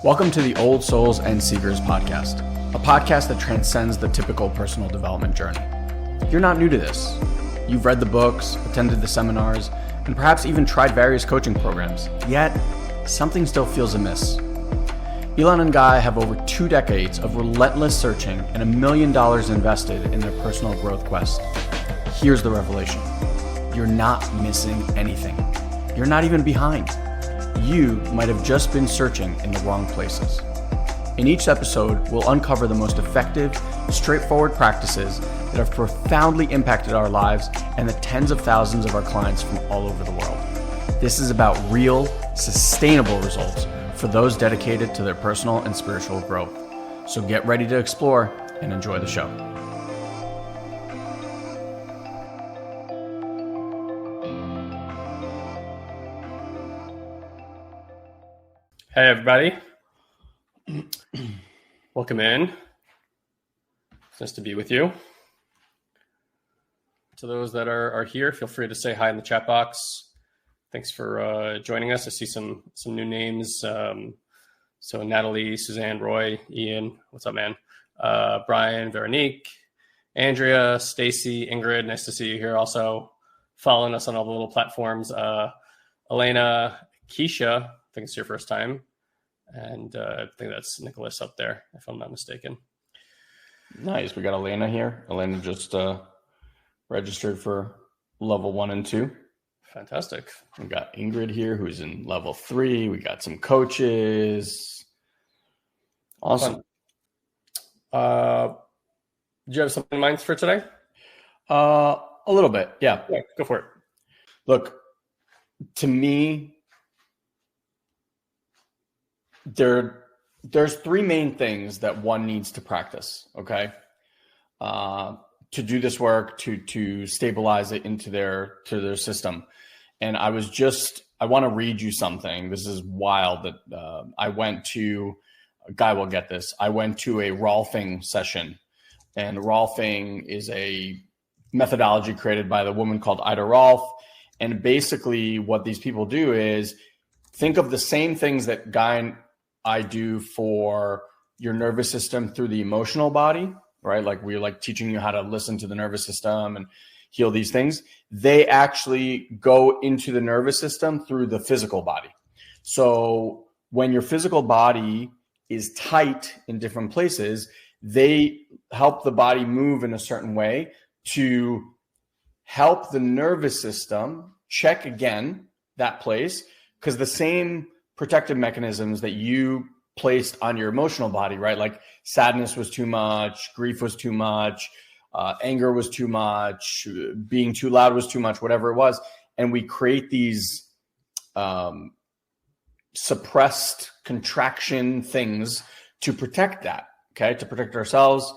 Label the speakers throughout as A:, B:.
A: Welcome to the Old Souls and Seekers podcast, a podcast that transcends the typical personal development journey. You're not new to this. You've read the books, attended the seminars, and perhaps even tried various coaching programs, yet something still feels amiss. Ilan and Guy have over 2 decades of relentless searching and $1 million invested in their personal growth quest. Here's the revelation. You're not missing anything. You're not even behind. You might have just been searching in the wrong places. In each episode, we'll uncover the most effective, straightforward practices that have profoundly impacted our lives and the tens of thousands of our clients from all over the world. This is about real, sustainable results for those dedicated to their personal and spiritual growth. So get ready to explore and enjoy the show.
B: Hey, everybody. Welcome in. It's nice to be with you. To those that are here, feel free to say hi in the chat box. Thanks for joining us. I see some new names. So Natalie, Suzanne, Roy, Ian, what's up, man? Brian, Veronique, Andrea, Stacy, Ingrid, nice to see you here. Also following us on all the little platforms. Elena, Keisha, I think it's your first time. And I think that's Nicholas up there, if I'm not mistaken.
A: Nice. We got Elena here. Elena just registered for level 1 and 2.
B: Fantastic.
A: We got Ingrid here, who's in level 3. We got some coaches. Awesome.
B: Do you have something in mind for today?
A: A little bit. Yeah,
B: go for it.
A: Look, to me, there's 3 main things that one needs to practice, okay? To do this work, to stabilize it into their system. And I want to read you something. This is wild that I went to, Guy will get this. I went to a Rolfing session, and Rolfing is a methodology created by the woman called Ida Rolf. And basically what these people do is think of the same things that Guy and I do for your nervous system through the emotional body, right? Like we're teaching you how to listen to the nervous system and heal these things. They actually go into the nervous system through the physical body. So when your physical body is tight in different places, they help the body move in a certain way to help the nervous system check again that place, because the same protective mechanisms that you placed on your emotional body, right? Like sadness was too much, grief was too much, anger was too much, being too loud was too much, whatever it was. And we create these suppressed contraction things to protect that, okay? To protect ourselves.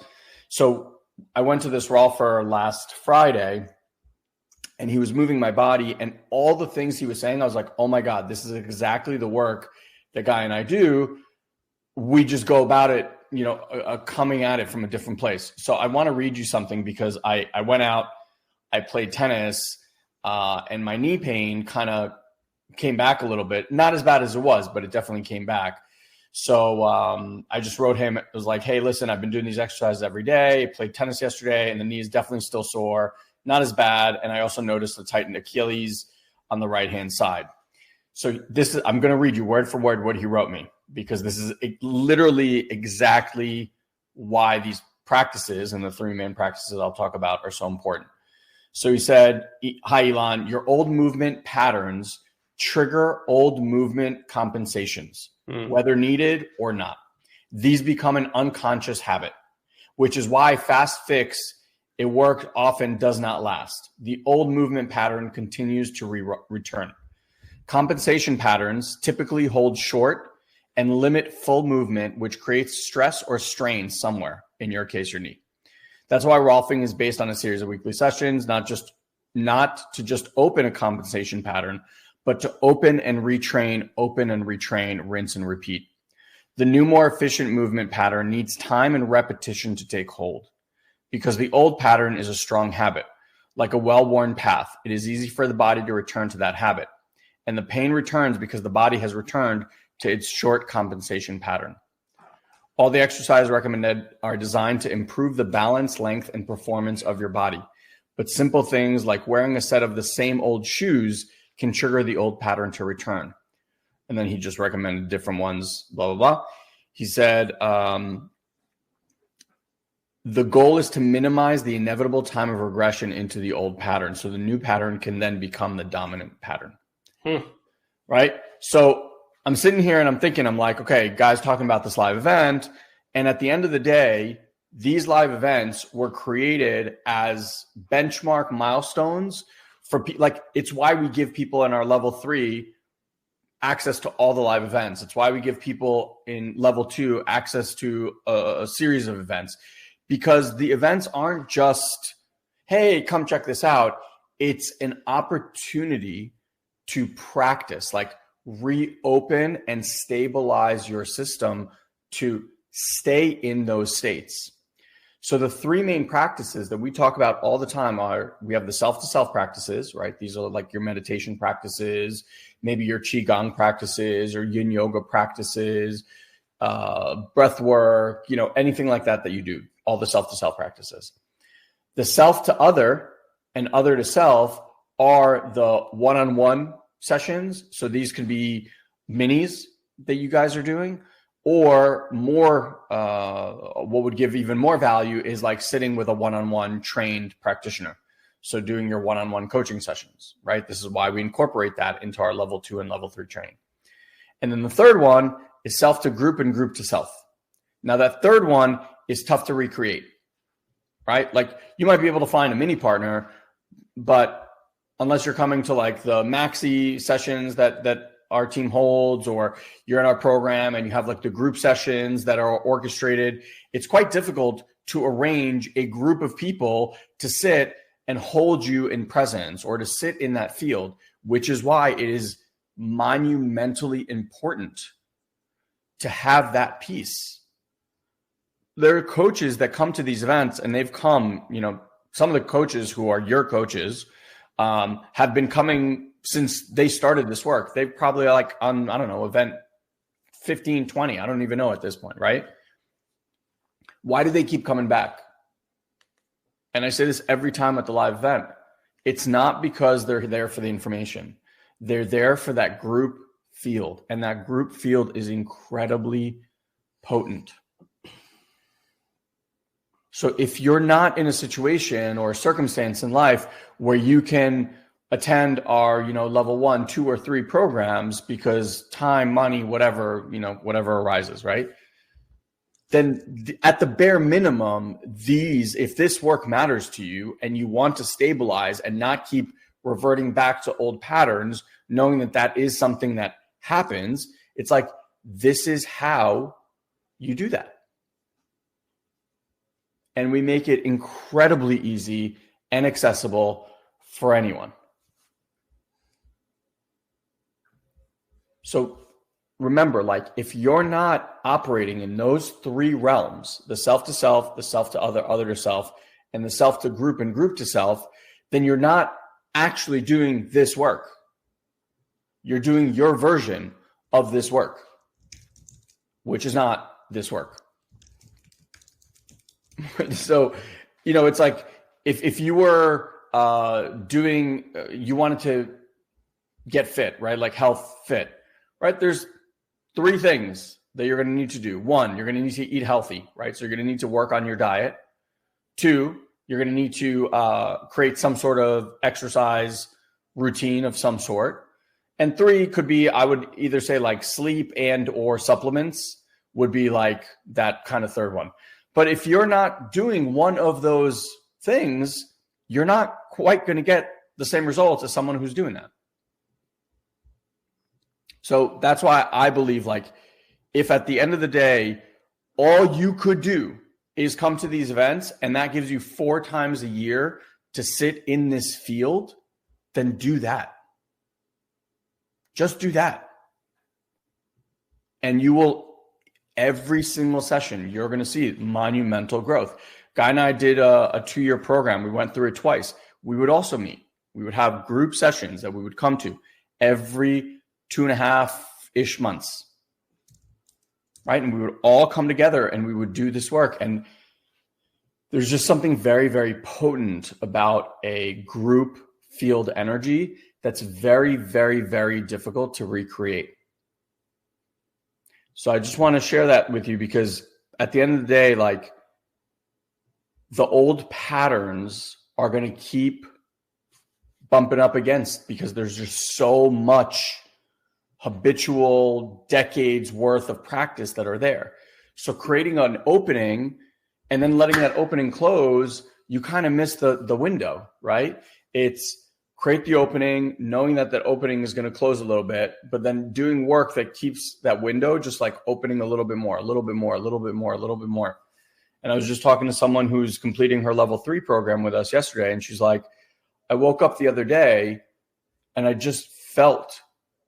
A: So I went to this Rolfer last Friday, and he was moving my body, and all the things he was saying, I was like, oh my God, this is exactly the work that Guy and I do. We just go about it, coming at it from a different place. So I want to read you something because I went out, I played tennis, and my knee pain kind of came back a little bit. Not as bad as it was, but it definitely came back. So I just wrote him. It was like, hey, listen, I've been doing these exercises every day. Played tennis yesterday, and the knee is definitely still sore. Not as bad. And I also noticed the tightened Achilles on the right-hand side. So I'm going to read you word for word what he wrote me, because this is literally exactly why these practices and the 3 main practices I'll talk about are so important. So he said, hi, Ilan, your old movement patterns trigger old movement compensations, whether needed or not. These become an unconscious habit, which is why fast fix it work often does not last. The old movement pattern continues to return. Compensation patterns typically hold short and limit full movement, which creates stress or strain somewhere, in your case, your knee. That's why Rolfing is based on a series of weekly sessions, not to just open a compensation pattern, but to open and retrain, rinse and repeat. The new, more efficient movement pattern needs time and repetition to take hold, because the old pattern is a strong habit. Like a well-worn path, it is easy for the body to return to that habit. And the pain returns because the body has returned to its short compensation pattern. All the exercises recommended are designed to improve the balance, length, and performance of your body. But simple things like wearing a set of the same old shoes can trigger the old pattern to return. And then he just recommended different ones, blah, blah, blah. He said, the goal is to minimize the inevitable time of regression into the old pattern. So the new pattern can then become the dominant pattern. Right? So I'm sitting here and I'm thinking, I'm like, okay, guys talking about this live event. And at the end of the day, these live events were created as benchmark milestones for like, it's why we give people in our level 3 access to all the live events. It's why we give people in level 2 access to a series of events, because the events aren't just, hey, come check this out. It's an opportunity to practice, like reopen and stabilize your system to stay in those states. So the 3 main practices that we talk about all the time are, we have the self-to-self practices, right? These are like your meditation practices, maybe your qigong practices or yin yoga practices, breath work, anything like that you do, all the self-to-self practices. The self to other and other to self are the one-on-one sessions. So these could be minis that you guys are doing, or more, what would give even more value is like sitting with a one-on-one trained practitioner. So doing your one-on-one coaching sessions, right? This is why we incorporate that into our level 2 and level 3 training. And then the third one is self to group and group to self. Now that third one is tough to recreate, right? Like you might be able to find a mini partner, but unless you're coming to like the maxi sessions that our team holds, or you're in our program and you have like the group sessions that are orchestrated, it's quite difficult to arrange a group of people to sit and hold you in presence or to sit in that field, which is why it is monumentally important to have that piece. There are coaches that come to these events, and they've come, some of the coaches who are your coaches have been coming since they started this work. They've probably like on, event 15, 20. I don't even know at this point, right? Why do they keep coming back? And I say this every time at the live event. It's not because they're there for the information. They're there for that group field. And that group field is incredibly potent. So if you're not in a situation or a circumstance in life where you can attend our, level 1, 2, or 3 programs because time, money, whatever arises, right? Then at the bare minimum, if this work matters to you and you want to stabilize and not keep reverting back to old patterns, knowing that is something that happens, it's like, this is how you do that. And we make it incredibly easy and accessible for anyone. So remember, like, if you're not operating in those 3 realms, the self to self, the self to other, other to self, and the self to group and group to self, then you're not actually doing this work. You're doing your version of this work, which is not this work. So, it's like if you were you wanted to get fit, right? Like health fit, right? There's 3 things that you're going to need to do. 1, you're going to need to eat healthy, right? So you're going to need to work on your diet. 2, you're going to need to create some sort of exercise routine of some sort. And 3 could be, I would either say like sleep and or supplements would be like that kind of third one. But if you're not doing one of those things, you're not quite going to get the same results as someone who's doing that. So that's why I believe, like, if at the end of the day, all you could do is come to these events and that gives you 4 times a year to sit in this field, then do that. Just do that. And you will, every single session, you're going to see monumental growth. Guy and I did a 2-year program. We went through it twice. We would also meet. We would have group sessions that we would come to every 2.5-ish months. right? And we would all come together and we would do this work. And there's just something very, very potent about a group field energy that's very, very, very difficult to recreate. So I just want to share that with you, because at the end of the day, like, the old patterns are going to keep bumping up against, because there's just so much habitual decades worth of practice that are there. So creating an opening and then letting that opening close, you kind of miss the window, right? It's create the opening, knowing that that opening is going to close a little bit, but then doing work that keeps that window just like opening a little bit more, a little bit more, a little bit more, a little bit more. And I was just talking to someone who's completing her level 3 program with us yesterday. And she's like, I woke up the other day and I just felt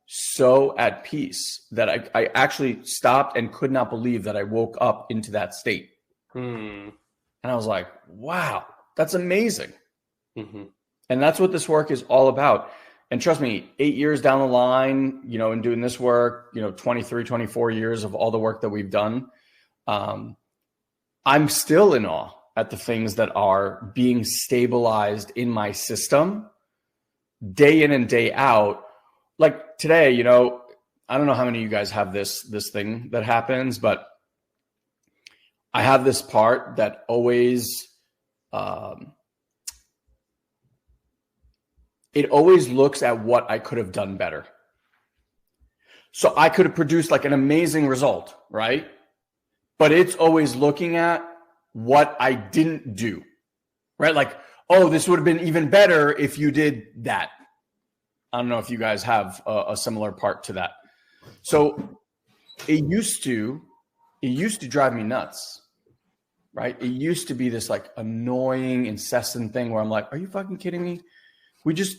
A: so at peace that I actually stopped and could not believe that I woke up into that state. And I was like, wow, that's amazing. Mm-hmm. And that's what this work is all about. And trust me, 8 years down the line, you know, in doing this work, you know, 23, 24 years of all the work that we've done, I'm still in awe at the things that are being stabilized in my system day in and day out. Like today, you know, I don't know how many of you guys have this thing that happens, but I have this part that always, it always looks at what I could have done better. So I could have produced like an amazing result, right? But it's always looking at what I didn't do, right? Like, oh, this would have been even better if you did that. I don't know if you guys have a similar part to that. So it used to drive me nuts, right? It used to be this like annoying, incessant thing where I'm like, are you fucking kidding me? We just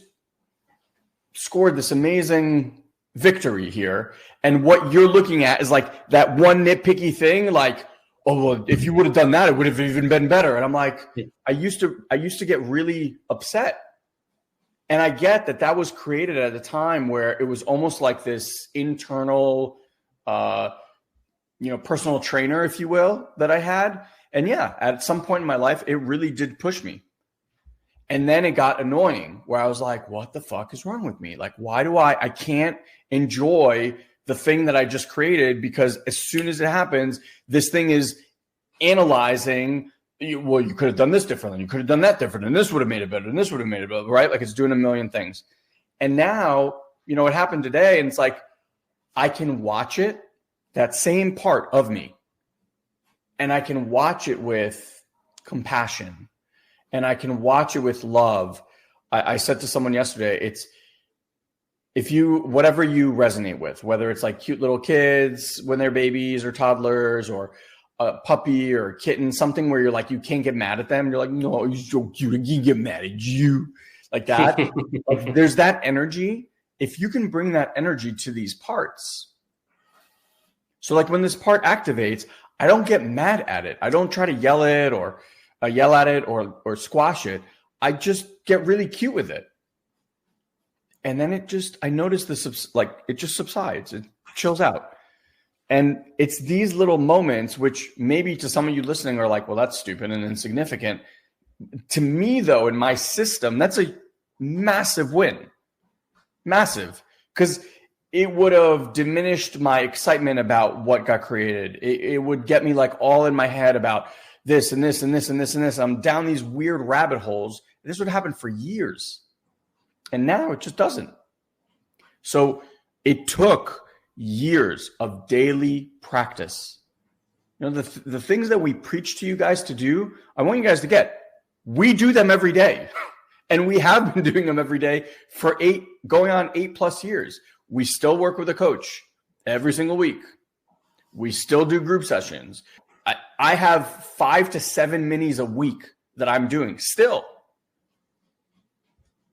A: scored this amazing victory here. And what you're looking at is like that one nitpicky thing, like, oh, well, if you would have done that, it would have even been better. And I'm like, I used to get really upset. And I get that was created at a time where it was almost like this internal, personal trainer, if you will, that I had. And yeah, at some point in my life, it really did push me. And then it got annoying where I was like, what the fuck is wrong with me? Like, why do I can't enjoy the thing that I just created, because as soon as it happens, this thing is analyzing, well, you could have done this differently. You could have done that different. And this would have made it better. And this would have made it better, right? Like it's doing a million things. And now, you know, it happened today. And it's like, I can watch it, that same part of me. And I can watch it with compassion. And I can watch it with love. I said to someone yesterday, it's, whatever you resonate with, whether it's like cute little kids when they're babies or toddlers, or a puppy or a kitten, something where you're like, you can't get mad at them. You're like, no, you're so cute. I can't get mad at you. Like that. Like there's that energy. If you can bring that energy to these parts. So like when this part activates, I don't get mad at it. I don't try to yell at it or squash it. I just get really cute with it. And then I notice it just subsides. It chills out. And it's these little moments, which maybe to some of you listening are like, well, that's stupid and insignificant. To me, though, in my system, that's a massive win. Massive. Because it would have diminished my excitement about what got created. It would get me like all in my head about this and this and this and this and this. I'm down these weird rabbit holes. This would happen for years. And now it just doesn't. So it took years of daily practice. You know, the things that we preach to you guys to do, I want you guys to get. We do them every day. And we have been doing them every day for 8+ years. We still work with a coach every single week. We still do group sessions. I have 5 to 7 minis a week that I'm doing still.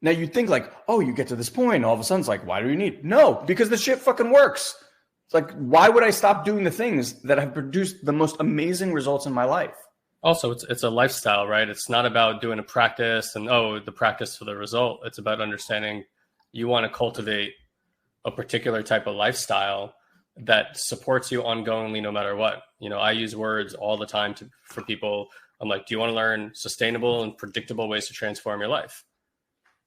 A: Now you'd think like, oh, you get to this point, all of a sudden it's like, why do you need? No, because the shit fucking works. It's like, why would I stop doing the things that have produced the most amazing results in my life?
B: Also, it's a lifestyle, right? It's not about doing a practice and, the practice for the result. It's about understanding you want to cultivate a particular type of lifestyle. that supports you ongoingly, no matter what. You know, I use words all the time for people. I'm like, do you want to learn sustainable and predictable ways to transform your life?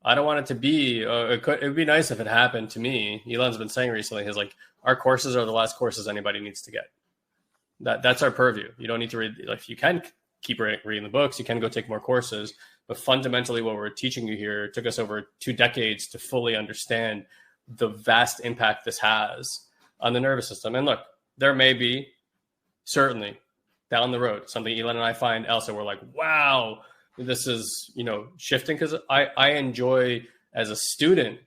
B: I don't want it to be, it would be nice if it happened to me. Ilan's been saying recently, he's like, our courses are the last courses anybody needs to get. That's our purview. You don't need to read, like, you can keep reading the books, you can go take more courses, but fundamentally what we're teaching you here, it took us over 2 decades to fully understand the vast impact this has on the nervous system. And look, there may be, certainly, down the road, something Ilan and I find else that we're like, wow, this is, you know, shifting. Because I enjoy, as a student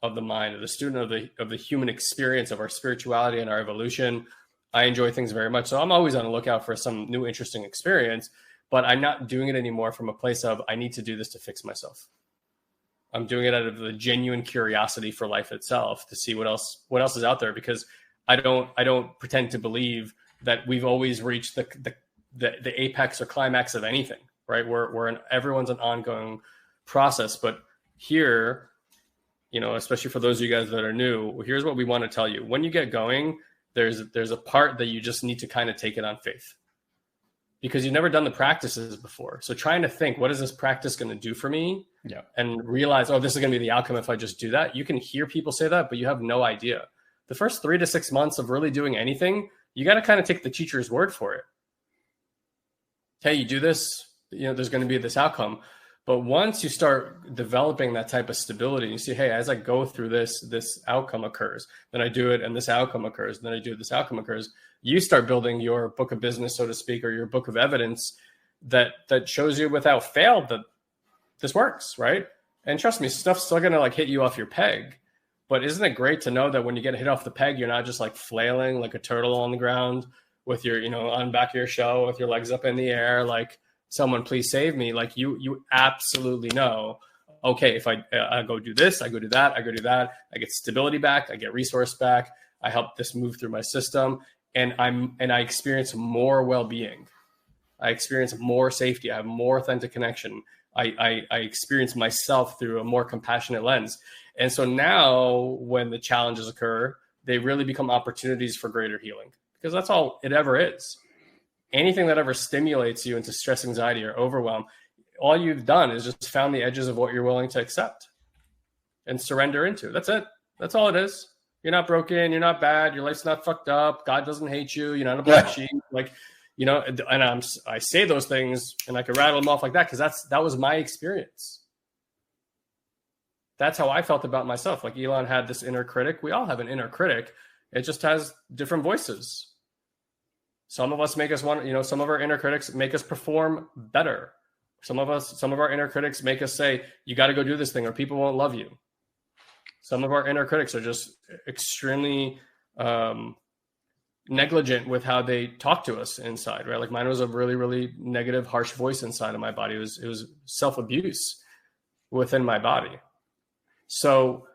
B: of the mind, of the student of the human experience, of our spirituality and our evolution, I enjoy things very much. So I'm always on the lookout for some new interesting experience, but I'm not doing it anymore from a place of, I need to do this to fix myself. I'm doing it out of the genuine curiosity for life itself, to see what else is out there, because I don't pretend to believe that we've always reached the apex or climax of anything, right? Everyone's an ongoing process. But here, you know, especially for those of you guys that are new, here's what we want to tell you. When you get going, there's a part that you just need to kind of take it on faith, because you've never done the practices before. So trying to think, what is this practice going to do for me?
A: Yeah.
B: And realize, oh, this is going to be the outcome if I just do that. You can hear people say that, but you have no idea. The first 3 to 6 months of really doing anything, you got to kind of take the teacher's word for it. Hey, you do this, you know, there's going to be this outcome. But once you start developing that type of stability, you see, hey, as I go through this outcome occurs, then I do it, and this outcome occurs, then I do it, this outcome occurs. You start building your book of business, so to speak, or your book of evidence that shows you without fail that this works, right? And trust me, stuff's still going to like hit you off your peg. But isn't it great to know that when you get hit off the peg, you're not just like flailing like a turtle on the ground with your, you know, on back of your shell with your legs up in the air, like, someone please save me. Like, you absolutely know, okay, if I go do this, I go do that, I go do that, I get stability back, I get resource back, I help this move through my system, and I experience more well-being. I experience more safety. I have more authentic connection. I experience myself through a more compassionate lens. And so now when the challenges occur, they really become opportunities for greater healing, because that's all it ever is. Anything that ever stimulates you into stress, anxiety, or overwhelm, all you've done is just found the edges of what you're willing to accept and surrender into. That's it. That's all it is. You're not broken. You're not bad. Your life's not fucked up. God doesn't hate you. You're not a black sheep. Like, you know, and I say those things and I could rattle them off like that, because that was my experience. That's how I felt about myself. Like, Ilan had this inner critic. We all have an inner critic. It just has different voices. Some of us make us want, you know, some of our inner critics make us perform better. Some of our inner critics make us say, you got to go do this thing or people won't love you. Some of our inner critics are just extremely negligent with how they talk to us inside, right? Like, mine was a really, really negative, harsh voice inside of my body. It was self-abuse within my body. So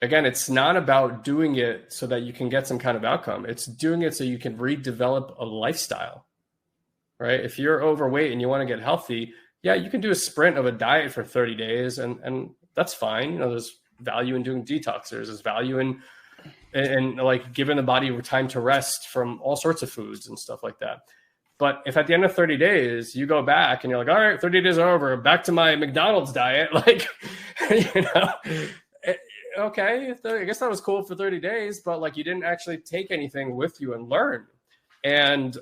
B: again, it's not about doing it so that you can get some kind of outcome. It's doing it so you can redevelop a lifestyle, right? If you're overweight and you want to get healthy, yeah, you can do a sprint of a diet for 30 days and that's fine. You know, there's value in doing detoxers. There's value in like giving the body time to rest from all sorts of foods and stuff like that. But if at the end of 30 days, you go back and you're like, all right, 30 days are over, back to my McDonald's diet, like, you know, okay, I guess that was cool for 30 days, but like, you didn't actually take anything with you and learn. And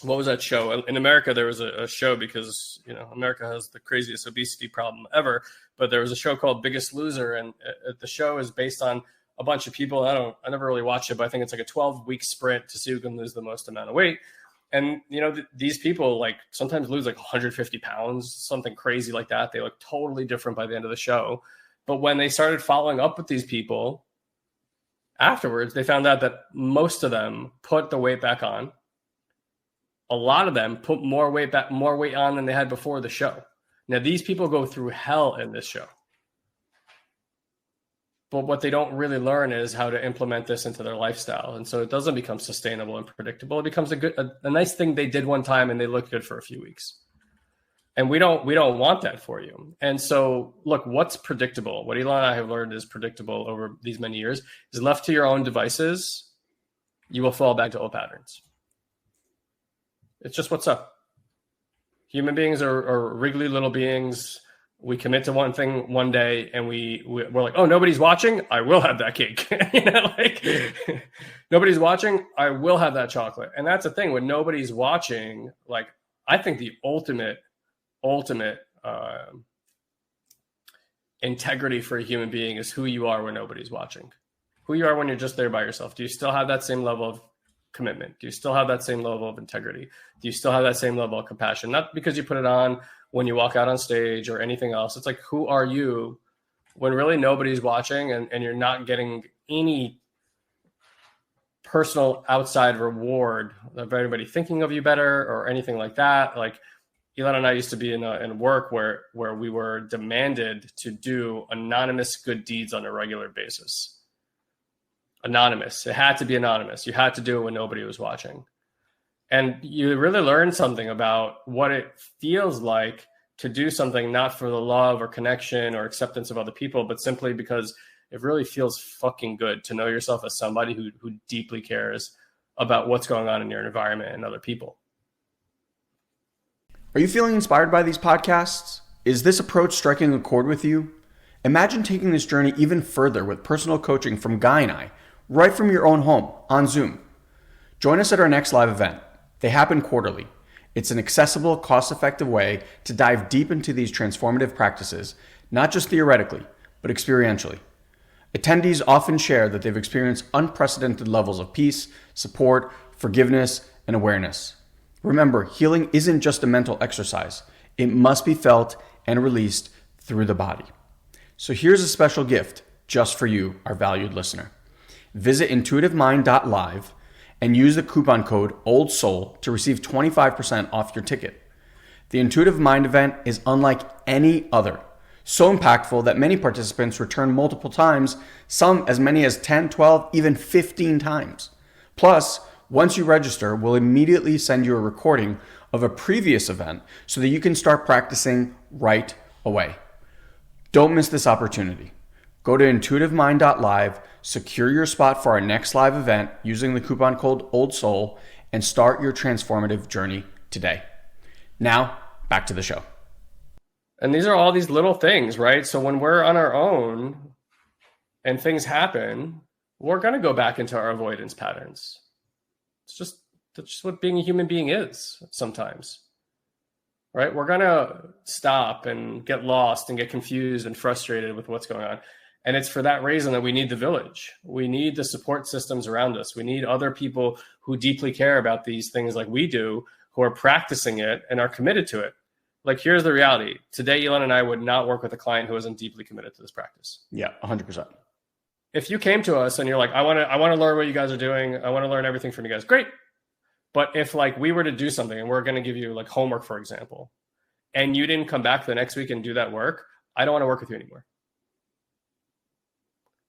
B: what was that show? In America, there was a show, because, you know, America has the craziest obesity problem ever, but there was a show called Biggest Loser. And the show is based on a bunch of people. I never really watched it, but I think it's like a 12-week sprint to see who can lose the most amount of weight. And, you know, these people like sometimes lose like 150 pounds, something crazy like that. They look totally different by the end of the show. But when they started following up with these people afterwards, they found out that most of them put the weight back on. A lot of them put more weight on than they had before the show. Now, these people go through hell in this show. But what they don't really learn is how to implement this into their lifestyle. And so it doesn't become sustainable and predictable. It becomes a nice thing they did one time and they look good for a few weeks. And we don't want that for you. And so, look, what's predictable? What Ilan and I have learned is predictable over these many years is left to your own devices. you will fall back to old patterns. It's just what's up. Human beings are wriggly little beings. We commit to one thing one day and we're like, oh, nobody's watching, I will have that cake. Nobody's watching, I will have that chocolate. And that's the thing, when nobody's watching, like, I think the ultimate integrity for a human being is who you are when nobody's watching. Who you are when you're just there by yourself. Do you still have that same level of commitment? Do you still have that same level of integrity? Do you still have that same level of compassion? Not because you put it on when you walk out on stage or anything else. It's like, who are you when really nobody's watching and you're not getting any personal outside reward of everybody thinking of you better or anything like that? Like, Ilan and I used to be in work where we were demanded to do anonymous good deeds on a regular basis. Anonymous. It had to be anonymous. You had to do it when nobody was watching. And you really learn something about what it feels like to do something not for the love or connection or acceptance of other people, but simply because it really feels fucking good to know yourself as somebody who deeply cares about what's going on in your environment and other people.
A: Are you feeling inspired by these podcasts? Is this approach striking a chord with you? Imagine taking this journey even further with personal coaching from Guy and I, right from your own home on Zoom. Join us at our next live event. They happen quarterly. It's an accessible, cost-effective way to dive deep into these transformative practices, not just theoretically, but experientially. Attendees often share that they've experienced unprecedented levels of peace, support, forgiveness, and awareness. Remember, healing isn't just a mental exercise. It must be felt and released through the body. So here's a special gift just for you, our valued listener. Visit intuitivemind.live and use the coupon code OLDSOUL to receive 25% off your ticket. The Intuitive Mind event is unlike any other. So impactful that many participants return multiple times, some as many as 10, 12, even 15 times. Plus, once you register, we'll immediately send you a recording of a previous event so that you can start practicing right away. Don't miss this opportunity. Go to intuitivemind.live, secure your spot for our next live event using the coupon code OLDSOUL, and start your transformative journey today. Now, back to the show.
B: And these are all these little things, right? So when we're on our own and things happen, we're going to go back into our avoidance patterns. That's just what being a human being is sometimes, right? We're going to stop and get lost and get confused and frustrated with what's going on. And it's for that reason that we need the village. We need the support systems around us. We need other people who deeply care about these things like we do, who are practicing it and are committed to it. Like, here's the reality. Today, Ilan and I would not work with a client who isn't deeply committed to this practice.
A: Yeah, 100%.
B: If you came to us and you're like, I want to learn what you guys are doing, I want to learn everything from you guys, great. But if like we were to do something and we're going to give you like homework, for example, and you didn't come back the next week and do that work, I don't want to work with you anymore.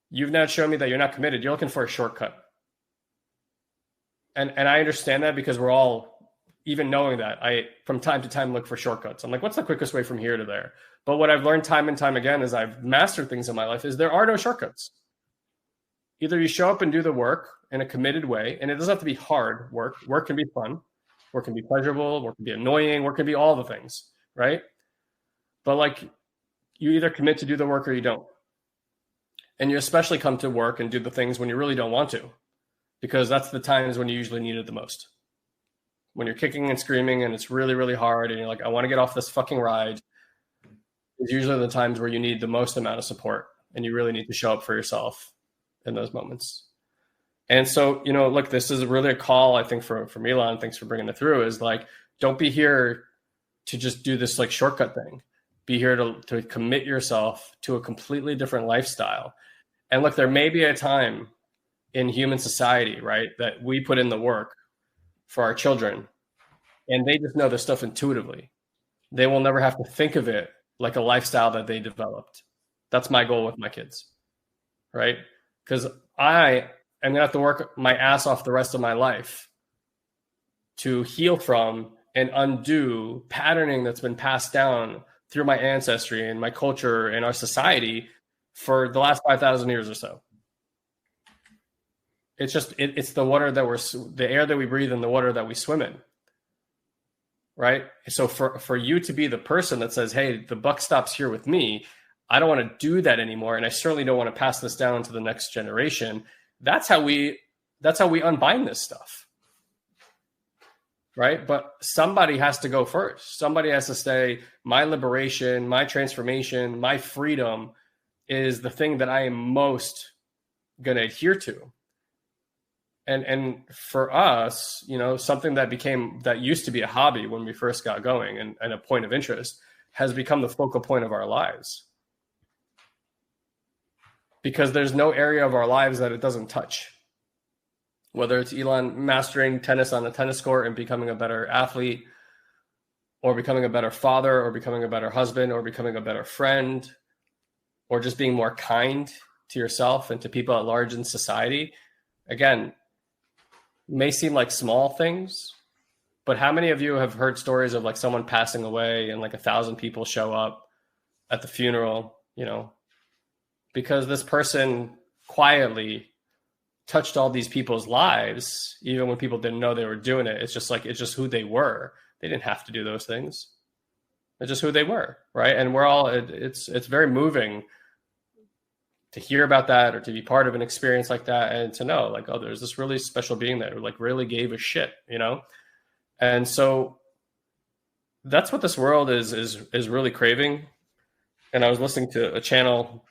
B: You've now shown me that you're not committed. You're looking for a shortcut. And I understand that because we're all, even knowing that, I from time to time look for shortcuts. I'm like, what's the quickest way from here to there? But what I've learned time and time again as I've mastered things in my life is there are no shortcuts. Either you show up and do the work in a committed way, and it doesn't have to be hard work. Work can be fun. Work can be pleasurable. Work can be annoying. Work can be all the things, right? But like, you either commit to do the work or you don't. And you especially come to work and do the things when you really don't want to, because that's the times when you usually need it the most. When you're kicking and screaming and it's really, really hard and you're like, I want to get off this fucking ride, is usually the times where you need the most amount of support and you really need to show up for yourself in those moments. And so, you know, look, this is really a call, I think, from Ilan. Thanks for bringing it through. Is like, don't be here to just do this like shortcut thing. Be here to commit yourself to a completely different lifestyle. And look, there may be a time in human society, right, that we put in the work for our children and they just know this stuff intuitively. They will never have to think of it like a lifestyle that they developed. That's my goal with my kids, right? Because I am going to have to work my ass off the rest of my life to heal from and undo patterning that's been passed down through my ancestry and my culture and our society for the last 5,000 years or so. It's just, it's the water that the air that we breathe and the water that we swim in. Right. So for you to be the person that says, hey, the buck stops here with me, I don't want to do that anymore. And I certainly don't want to pass this down to the next generation. That's how we unbind this stuff. Right. But somebody has to go first. Somebody has to say, my liberation, my transformation, my freedom is the thing that I am most going to adhere to. And for us, you know, something that used to be a hobby when we first got going and a point of interest has become the focal point of our lives. Because there's no area of our lives that it doesn't touch. Whether it's Ilan mastering tennis on the tennis court and becoming a better athlete, or becoming a better father, or becoming a better husband, or becoming a better friend, or just being more kind to yourself and to people at large in society. Again, may seem like small things, but how many of you have heard stories of like someone passing away and like 1,000 people show up at the funeral, you know, because this person quietly touched all these people's lives, even when people didn't know they were doing it. It's just who they were. They didn't have to do those things. It's just who they were. Right. And it's very moving to hear about that, or to be part of an experience like that, and to know like, oh, there's this really special being there who like really gave a shit, you know? And so that's what this world is really craving. And I was listening to a channel,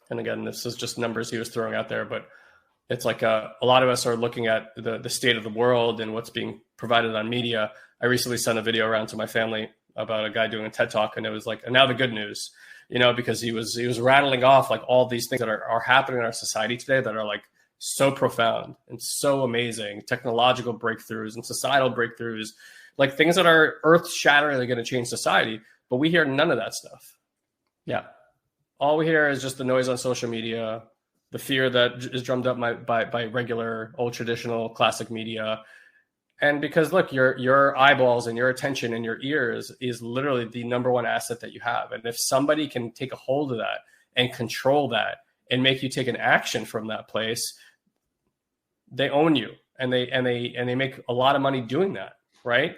B: and again, this is just numbers he was throwing out there, but it's like a lot of us are looking at the state of the world and what's being provided on media. I recently sent a video around to my family about a guy doing a TED Talk, and it was like, and now the good news, you know, because he was rattling off like all these things that are happening in our society today that are like so profound and so amazing, technological breakthroughs and societal breakthroughs, like things that are earth shatteringly going to change society. But we hear none of that stuff.
A: Yeah.
B: All we hear is just the noise on social media, the fear that is drummed up by regular old traditional classic media. And because look, your eyeballs and your attention and your ears is literally the number one asset that you have. And if somebody can take a hold of that and control that and make you take an action from that place, they own you, and they make a lot of money doing that, right?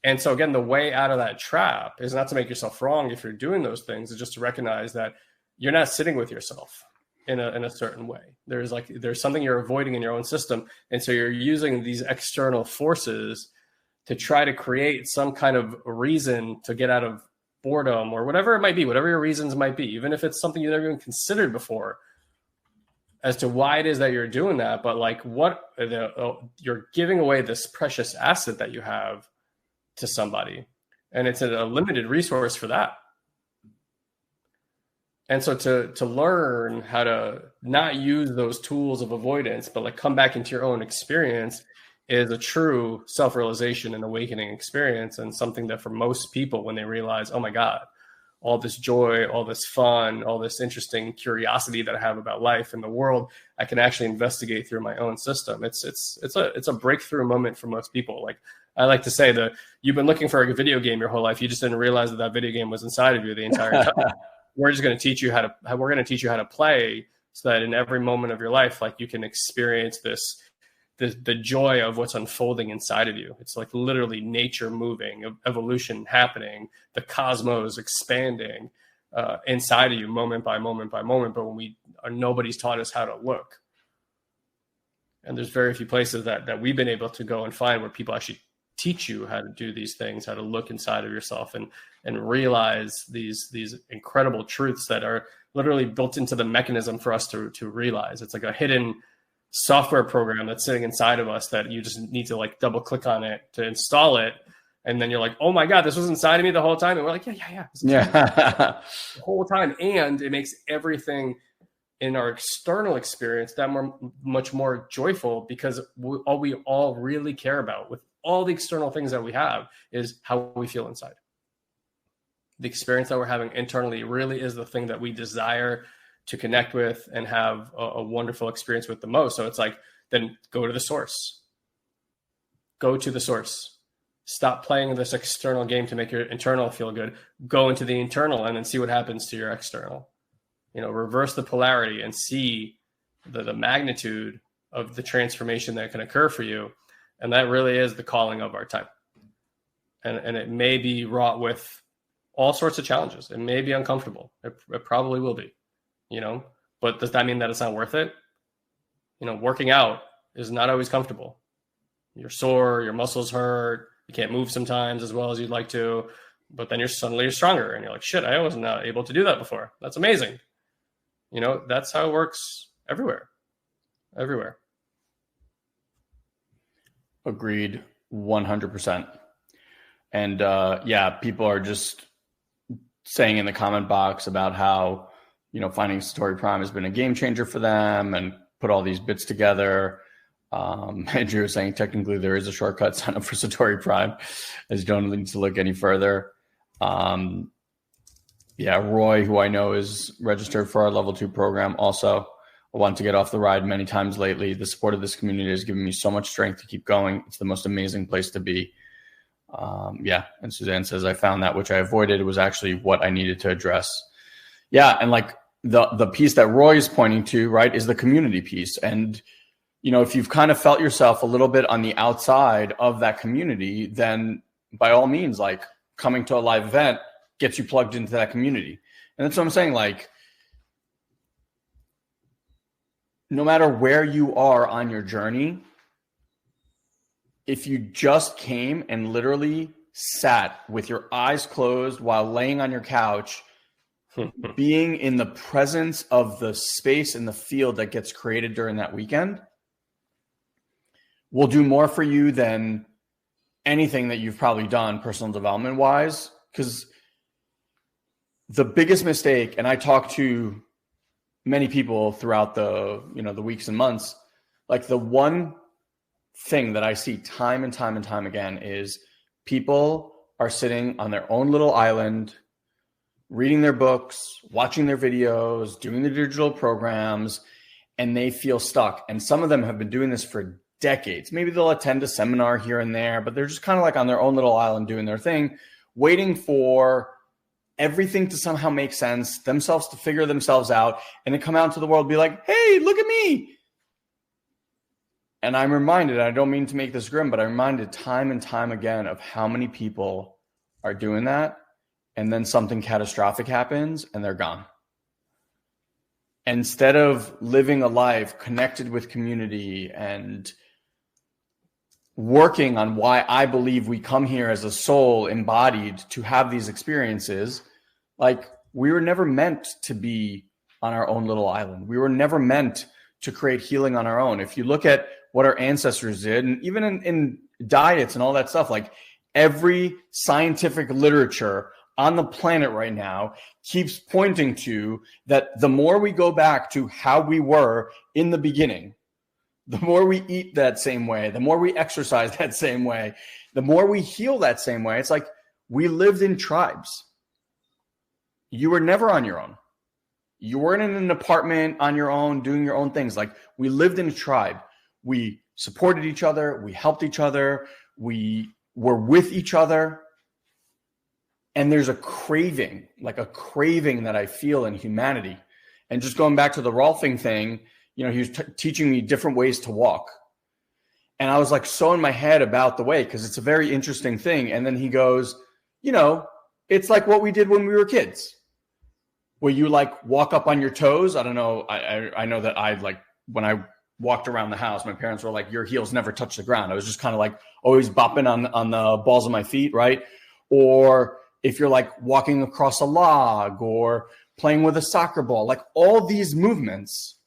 B: And so again, the way out of that trap is not to make yourself wrong if you're doing those things, it's just to recognize that you're not sitting with yourself in a certain way. There's something you're avoiding in your own system. And so you're using these external forces to try to create some kind of reason to get out of boredom or whatever it might be, whatever your reasons might be, even if it's something you never even considered before as to why it is that you're doing that. But like you're giving away this precious asset that you have to somebody, and it's a limited resource for that. And so to learn how to not use those tools of avoidance, but like come back into your own experience is a true self-realization and awakening experience, and something that for most people, when they realize, oh my God, all this joy, all this fun, all this interesting curiosity that I have about life and the world, I can actually investigate through my own system. It's a breakthrough moment for most people. Like I like to say that you've been looking for a video game your whole life. You just didn't realize that video game was inside of you the entire time. We're just going to teach you how to play, so that in every moment of your life, like you can experience the joy of what's unfolding inside of you. It's like literally nature moving, evolution happening, the cosmos expanding inside of you moment by moment by moment. But nobody's taught us how to look. And there's very few places that we've been able to go and find where people actually teach you how to do these things, how to look inside of yourself and realize these incredible truths that are literally built into the mechanism for us to realize. It's like a hidden software program that's sitting inside of us that you just need to like double click on it to install it. And then you're like, oh my God, this was inside of me the whole time. And we're like, yeah. The whole time. And it makes everything in our external experience that much more joyful, because all we all really care about with all the external things that we have is how we feel inside. The experience that we're having internally really is the thing that we desire to connect with and have a wonderful experience with the most. So it's like, then go to the source. Go to the source. Stop playing this external game to make your internal feel good. Go into the internal and then see what happens to your external. Reverse the polarity and see the magnitude of the transformation that can occur for you. And that really is the calling of our time. And it may be wrought with all sorts of challenges. It may be uncomfortable. It probably will be, but does that mean that it's not worth it? Working out is not always comfortable. You're sore, your muscles hurt, you can't move sometimes as well as you'd like to, but then you're stronger and you're like, shit, I was not able to do that before. That's amazing. That's how it works everywhere.
A: Agreed 100%. And people are just saying in the comment box about how, finding Satori Prime has been a game changer for them and put all these bits together. Andrew was saying technically there is a shortcut, sign up for Satori Prime, as you don't need to look any further. Roy, who I know is registered for our level 2 program, also I want to get off the ride many times lately. The support of this community has given me so much strength to keep going. It's the most amazing place to be. And Suzanne says, I found that which I avoided was actually what I needed to address. Yeah. And like the piece that Roy is pointing to, right, is the community piece. And, if you've kind of felt yourself a little bit on the outside of that community, then by all means, like coming to a live event gets you plugged into that community. And that's what I'm saying. Like, no matter where you are on your journey, if you just came and literally sat with your eyes closed while laying on your couch, being in the presence of the space and the field that gets created during that weekend, will do more for you than anything that you've probably done personal development wise. Because the biggest mistake, and I talk to many people throughout the weeks and months, like the one thing that I see time and time and time again is people are sitting on their own little island, reading their books, watching their videos, doing the digital programs, and they feel stuck. And some of them have been doing this for decades. Maybe they'll attend a seminar here and there, but they're just kind of like on their own little island doing their thing, waiting for everything to somehow make sense, themselves to figure themselves out, and then come out into the world and be like, hey, look at me. And I'm reminded, I don't mean to make this grim, but I'm reminded time and time again of how many people are doing that. And then something catastrophic happens and they're gone. Instead of living a life connected with community and working on why I believe we come here as a soul embodied to have these experiences, like we were never meant to be on our own little island. We were never meant to create healing on our own. If you look at what our ancestors did, and even in diets and all that stuff, like every scientific literature on the planet right now keeps pointing to that the more we go back to how we were in the beginning, the more we eat that same way, the more we exercise that same way, the more we heal that same way. It's like we lived in tribes. You were never on your own. You weren't in an apartment on your own doing your own things. Like we lived in a tribe. We supported each other. We helped each other. We were with each other. And there's a craving that I feel in humanity. And just going back to the Rolfing thing, he was teaching me different ways to walk. And I was like so in my head about the way, because it's a very interesting thing. And then he goes, it's like what we did when we were kids, where you like walk up on your toes. I don't know. I know that when I walked around the house, my parents were like, your heels never touch the ground. I was just kind of like always bopping on the balls of my feet. Right. Or if you're like walking across a log or playing with a soccer ball, like all these movements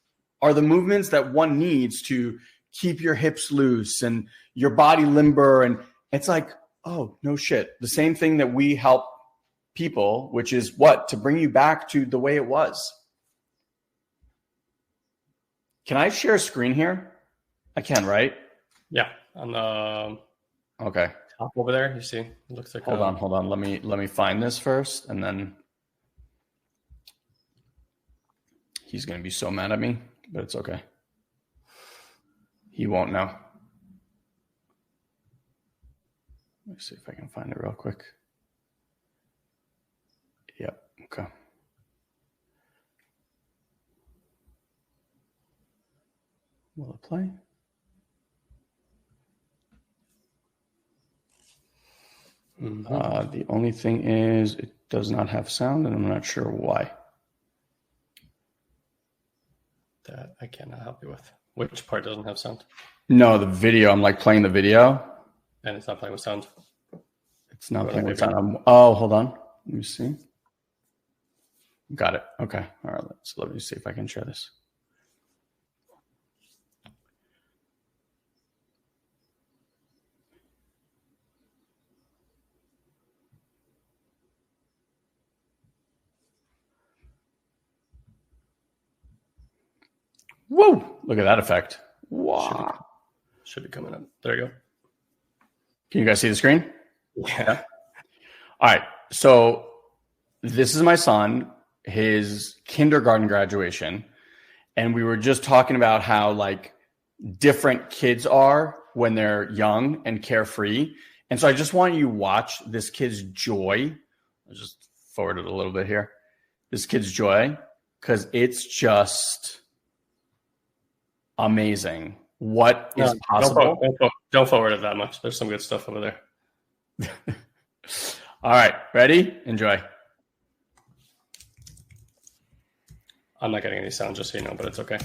A: are the movements that one needs to keep your hips loose and your body limber. And it's like, oh, no shit. The same thing that we help people, which is what? To bring you back to the way it was. Can I share a screen here? I can, right?
B: Yeah. On the
A: okay.
B: top over there, you see? It looks like
A: hold on. Let me find this first, and then he's gonna be so mad at me, but it's okay. He won't know. Let me see if I can find it real quick. Yep. Okay. Will it play? The only thing is it does not have sound, and I'm not sure why.
B: That I cannot help you with. Which part doesn't have sound?
A: No, the video. I'm like playing the video.
B: And it's not playing with sound.
A: It's not playing with sound. Oh, hold on. Let me see. Got it. Okay. All right. Let me see if I can share this. Whoa! Look at that effect. Wow.
B: Should be coming up. There you go.
A: Can you guys see the screen?
B: Yeah.
A: All right. So this is my son, his kindergarten graduation. And we were just talking about how like different kids are when they're young and carefree. And so I just want you to watch this kid's joy. I'll just forward it a little bit here. This kid's joy, because it's just amazing what is possible.
B: Don't forward it that much. There's some good stuff over there.
A: All right. Ready? Enjoy.
B: I'm not getting any sound, just so you know, but it's okay.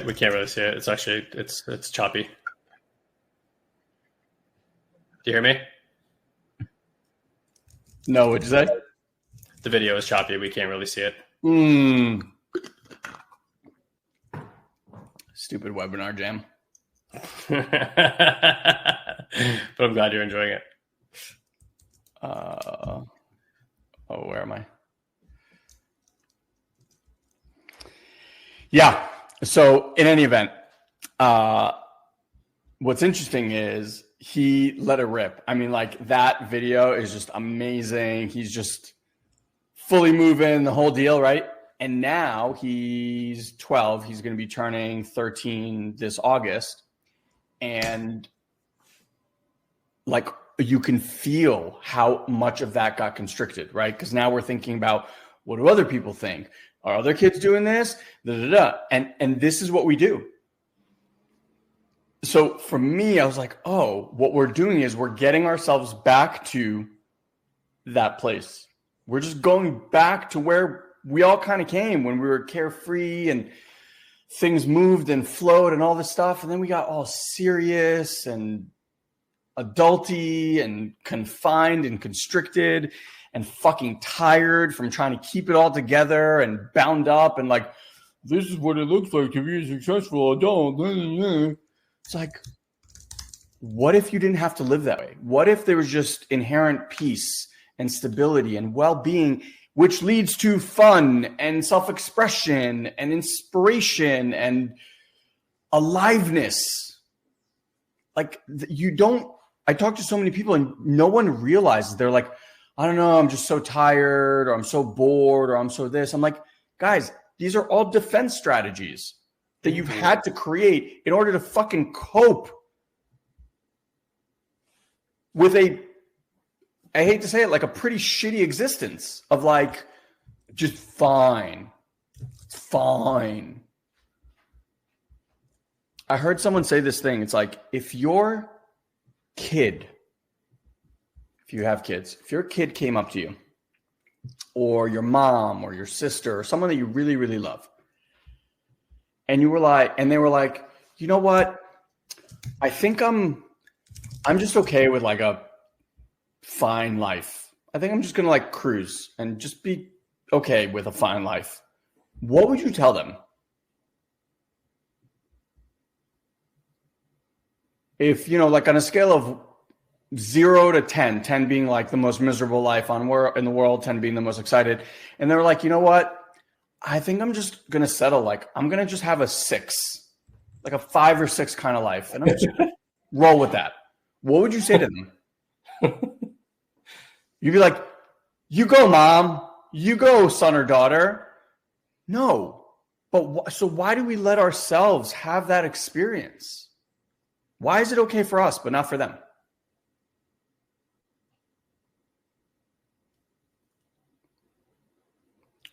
B: We can't really see it. It's actually, it's choppy. Do you hear me?
A: No, what'd you say?
B: The video is choppy. We can't really see it.
A: Stupid webinar jam.
B: But I'm glad you're enjoying it.
A: Where am I? Yeah. So in any event, what's interesting is he let it rip. I mean, like that video is just amazing. He's just fully moving the whole deal, right? And now he's 12. He's going to be turning 13 this August. And like you can feel how much of that got constricted, right? Because now we're thinking about what do other people think? Are other kids doing this? And this is what we do. So for me, I was like, oh, what we're doing is we're getting ourselves back to that place. We're just going back to where we all kind of came when we were carefree and things moved and flowed and all this stuff. And then we got all serious and adulty and confined and constricted and fucking tired from trying to keep it all together and bound up and like, this is what it looks like to be a successful adult. It's like, what if you didn't have to live that way? What if there was just inherent peace and stability and well-being, which leads to fun and self-expression and inspiration and aliveness? Like I talk to so many people and no one realizes. They're like, I don't know, I'm just so tired or I'm so bored or I'm so this. I'm like, guys, these are all defense strategies that you've had to create in order to fucking cope with I hate to say it, like a pretty shitty existence of like, just fine. It's fine. I heard someone say this thing. It's like, if your kid, if you have kids, if your kid came up to you or your mom or your sister or someone that you really, really love, and you were like, and they were like, you know what? I think I'm just okay with like a fine life. I think I'm just going to like cruise and just be okay with a fine life. What would you tell them? If, like on a scale of 0 to 10, 10 being like the most miserable life in the world, 10 being the most excited. And they were like, you know what? I think I'm just going to settle. Like, I'm going to just have a 6, like a 5 or 6 kind of life. And I'm just roll with that. What would you say to them? You'd be like, you go, mom, you go, son or daughter. No. But so why do we let ourselves have that experience? Why is it okay for us, but not for them?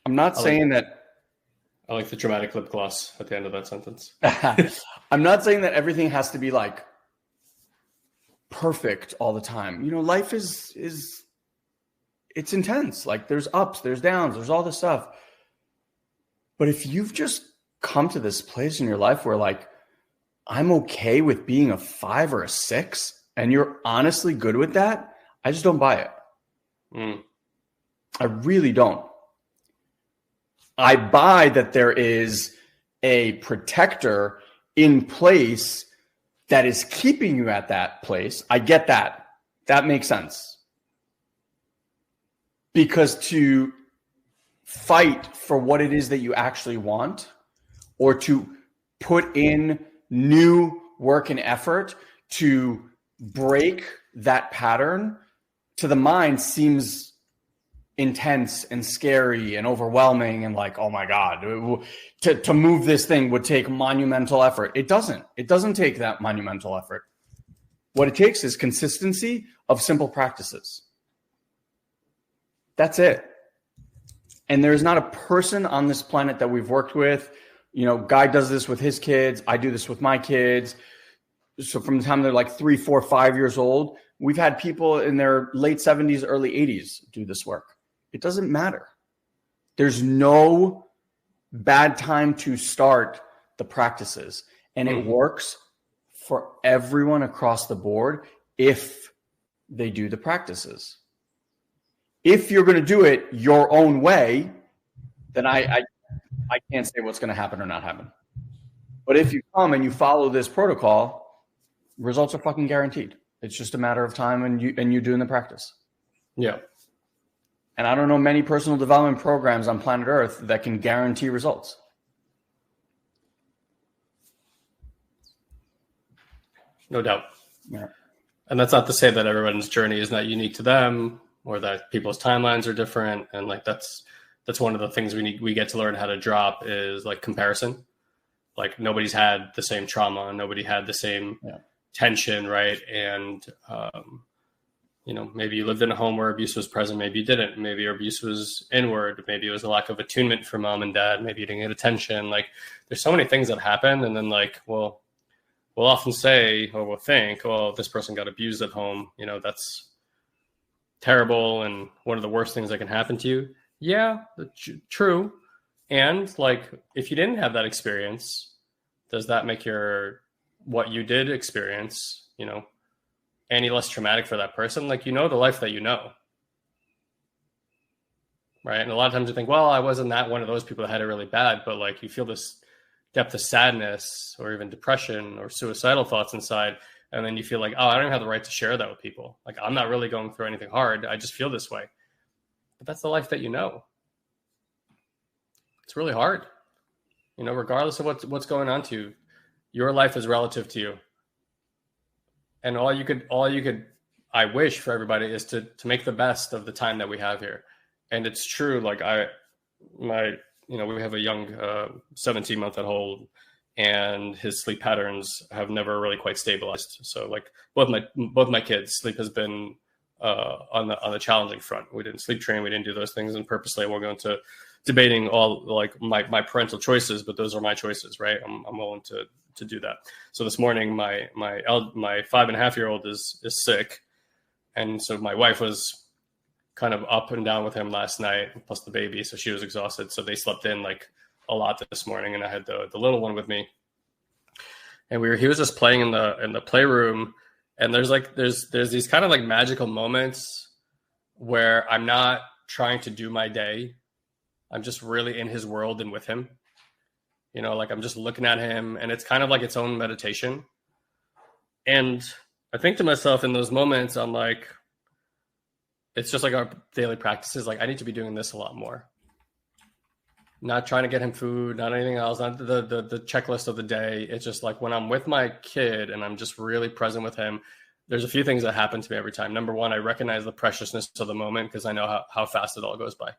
A: I'm not saying that.
B: I like the dramatic lip gloss at the end of that sentence.
A: I'm not saying that everything has to be like perfect all the time. You know, life is it's intense. Like there's ups, there's downs, there's all this stuff. But if you've just come to this place in your life where like, I'm okay with being a 5 or a 6, and you're honestly good with that, I just don't buy it. I really don't. I buy that there is a protector in place that is keeping you at that place. I get that. That makes sense. Because to fight for what it is that you actually want, or to put in new work and effort to break that pattern, to the mind seems intense and scary and overwhelming and like, oh my God, to move this thing would take monumental effort. It doesn't take that monumental effort. What it takes is consistency of simple practices. That's it. And there's not a person on this planet that we've worked with. You know, Guy does this with his kids. I do this with my kids. So from the time they're like 3, 4, 5 years old, we've had people in their late 70s, early 80s do this work. It doesn't matter. There's no bad time to start the practices. And it works for everyone across the board if they do the practices. If you're going to do it your own way, then I can't say what's going to happen or not happen. But if you come and you follow this protocol, results are fucking guaranteed. It's just a matter of time and you doing the practice.
B: Yeah.
A: And I don't know many personal development programs on planet Earth that can guarantee results.
B: No doubt.
A: Yeah.
B: And that's not to say that everyone's journey is not unique to them, or that people's timelines are different. And like that's one of the things we get to learn how to drop is like comparison. Like nobody's had the same trauma, nobody had the same tension, right? And you know, maybe you lived in a home where abuse was present, maybe you didn't. Maybe your abuse was inward, maybe it was a lack of attunement from mom and dad, maybe you didn't get attention. Like there's so many things that happen, and then like, well, we'll often say, or we'll think, oh, this person got abused at home, you know, that's terrible and one of the worst things that can happen to you. Yeah, true. And like, if you didn't have that experience, does that make what you did experience, you know, any less traumatic for that person? Like, you know, the life that you know, right? And a lot of times you think, well, I wasn't that one of those people that had it really bad, but like you feel this depth of sadness or even depression or suicidal thoughts inside. And then you feel like, oh, I don't have the right to share that with people. Like, I'm not really going through anything hard. I just feel this way. But that's the life that you know. It's really hard. You know, regardless of what's going on to you, your life is relative to you. And all you could, I wish for everybody is to make the best of the time that we have here. And it's true. Like we have a young 17-month-old, and his sleep patterns have never really quite stabilized. So like both my kids' sleep has been on the challenging front. We didn't sleep train, we didn't do those things, and purposely I won't go into debating all like my parental choices, but those are my choices, right? I'm willing to do that. So this morning, my 5.5-year-old is sick, and so my wife was kind of up and down with him last night, plus the baby, so she was exhausted. So they slept in like a lot this morning, and I had the little one with me, and he was just playing in the playroom, and there's these kind of like magical moments where I'm not trying to do my day. I'm just really in his world and with him. You know, like I'm just looking at him, and it's kind of like its own meditation. And I think to myself in those moments, I'm like, it's just like our daily practices. Like I need to be doing this a lot more. Not trying to get him food, not anything else, not the checklist of the day. It's just like when I'm with my kid and I'm just really present with him, there's a few things that happen to me every time. Number one, I recognize the preciousness of the moment because I know how fast it all goes by.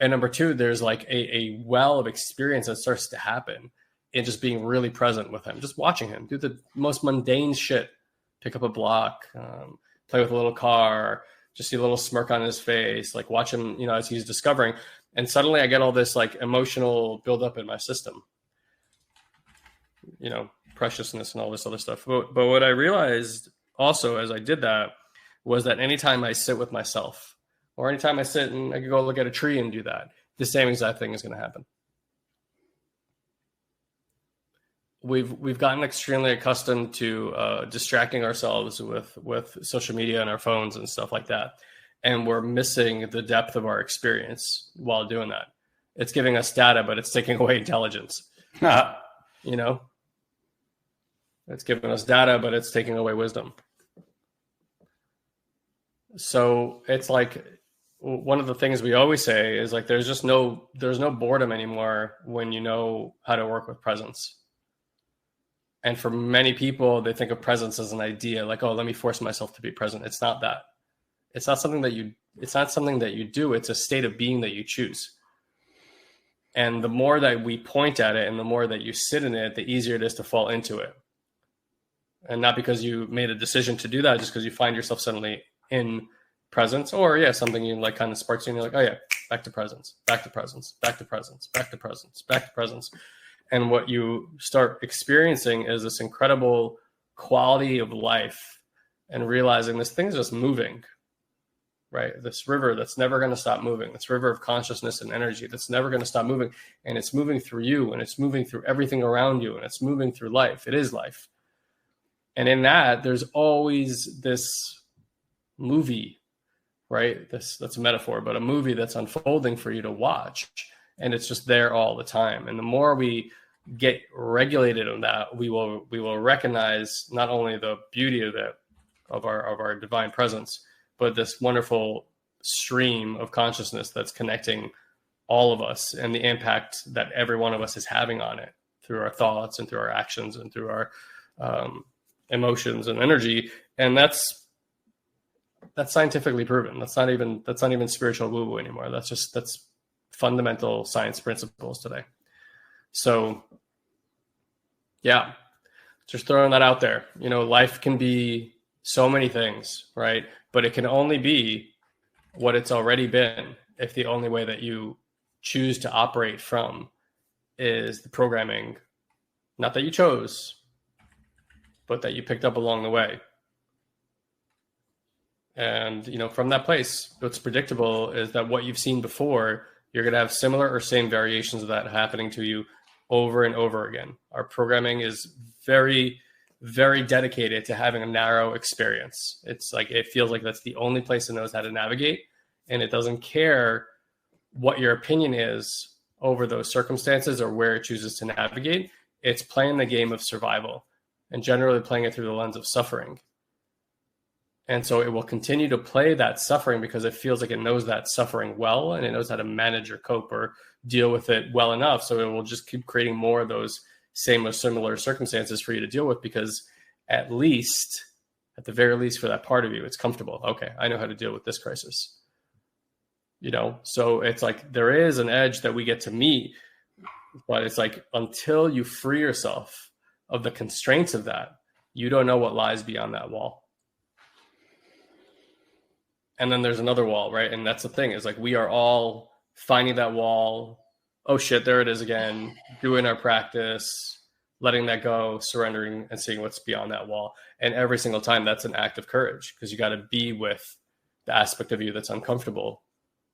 B: And number two, there's like a well of experience that starts to happen in just being really present with him, just watching him do the most mundane shit, pick up a block, play with a little car, just see a little smirk on his face, like watch him, you know, as he's discovering. And suddenly I get all this like emotional buildup in my system, you know, preciousness and all this other stuff. But what I realized also as I did that was that anytime I sit with myself, or anytime I sit and I could go look at a tree and do that, the same exact thing is going to happen. We've gotten extremely accustomed to distracting ourselves with social media and our phones and stuff like that. And we're missing the depth of our experience while doing that. It's giving us data, but it's taking away intelligence. You know, it's giving us data, but it's taking away wisdom. So it's like, one of the things we always say is like, there's no boredom anymore when you know how to work with presence. And for many people, they think of presence as an idea, like, oh, let me force myself to be present. It's not that. It's not something that you do. It's a state of being that you choose. And the more that we point at it and the more that you sit in it, the easier it is to fall into it. And not because you made a decision to do that, just because you find yourself suddenly in presence, or something you like kind of sparks you and you're like, oh yeah, back to presence, back to presence, back to presence, back to presence, back to presence. And what you start experiencing is this incredible quality of life and realizing this thing's just moving, right? This river that's never going to stop moving, this river of consciousness and energy that's never going to stop moving. And it's moving through you, and it's moving through everything around you, and it's moving through life. It is life. And in that, there's always this movie, right? That's a metaphor, but a movie that's unfolding for you to watch. And it's just there all the time. And the more we get regulated on that, we will recognize not only the beauty of our divine presence, but this wonderful stream of consciousness that's connecting all of us and the impact that every one of us is having on it through our thoughts and through our actions and through our emotions and energy. And that's scientifically proven. That's not even spiritual woo-woo anymore. That's fundamental science principles today. So yeah, just throwing that out there. You know, life can be so many things, right? But it can only be what it's already been if the only way that you choose to operate from is the programming, not that you chose, but that you picked up along the way. And, you know, from that place, what's predictable is that what you've seen before, you're going to have similar or same variations of that happening to you over and over again. Our programming is very, very dedicated to having a narrow experience. It's like, it feels like that's the only place it knows how to navigate. And it doesn't care what your opinion is over those circumstances or where it chooses to navigate. It's playing the game of survival and generally playing it through the lens of suffering. And so it will continue to play that suffering because it feels like it knows that suffering well, and it knows how to manage or cope or deal with it well enough. So it will just keep creating more of those same or similar circumstances for you to deal with, because at the very least for that part of you, it's comfortable. Okay, I know how to deal with this crisis. You know, so it's like there is an edge that we get to meet, but it's like until you free yourself of the constraints of that, you don't know what lies beyond that wall. And then there's another wall, right? And that's the thing, is like we are all finding that wall. Oh shit, there it is again. Doing our practice, letting that go, surrendering, and seeing what's beyond that wall. And every single time, that's an act of courage, because you got to be with the aspect of you that's uncomfortable,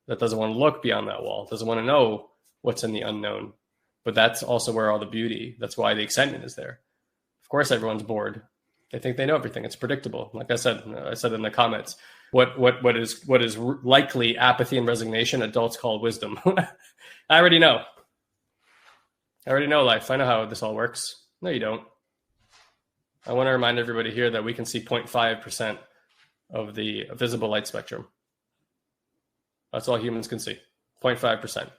B: that doesn't want to look beyond that wall, doesn't want to know what's in the unknown. But that's also where all the beauty, that's why the excitement is there. Of course, everyone's bored. They think they know everything. It's predictable. Like I said in the comments, what is likely apathy and resignation, adults call wisdom. I already know. I already know life. I know how this all works. No, you don't. I want to remind everybody here that we can see 0.5% of the visible light spectrum. That's all humans can see, 0.5%.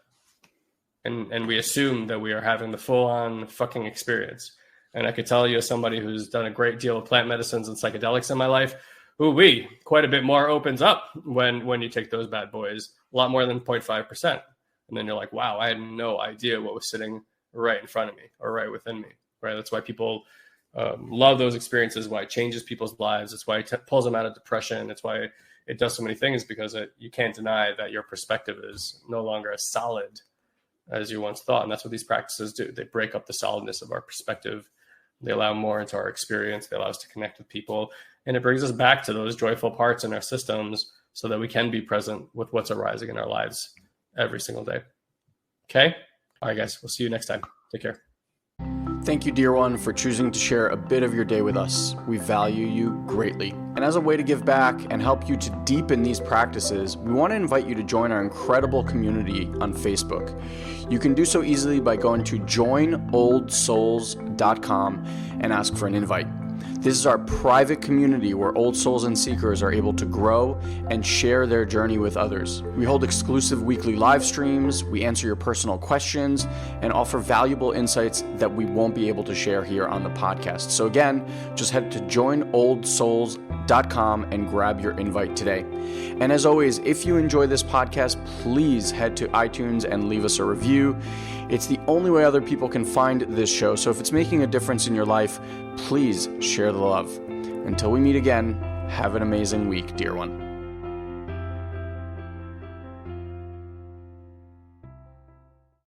B: And we assume that we are having the full-on fucking experience. And I could tell you, as somebody who's done a great deal of plant medicines and psychedelics in my life, quite a bit more opens up when you take those bad boys, a lot more than 0.5%. And then you're like, wow, I had no idea what was sitting right in front of me or right within me, right? That's why people love those experiences, why it changes people's lives. It's why it pulls them out of depression. It's why it does so many things, because you can't deny that your perspective is no longer as solid as you once thought. And that's what these practices do. They break up the solidness of our perspective. They allow more into our experience. They allow us to connect with people. And it brings us back to those joyful parts in our systems so that we can be present with what's arising in our lives every single day. Okay? All right, guys. We'll see you next time. Take care.
A: Thank you, dear one, for choosing to share a bit of your day with us. We value you greatly. And as a way to give back and help you to deepen these practices, we want to invite you to join our incredible community on Facebook. You can do so easily by going to joinoldsouls.com and ask for an invite. This is our private community where old souls and seekers are able to grow and share their journey with others. We hold exclusive weekly live streams, we answer your personal questions, and offer valuable insights that we won't be able to share here on the podcast. So again, just head to joinoldsouls.com and grab your invite today. And as always, if you enjoy this podcast, please head to iTunes and leave us a review. It's the only way other people can find this show. So if it's making a difference in your life, please share the love. Until we meet again, have an amazing week, dear one.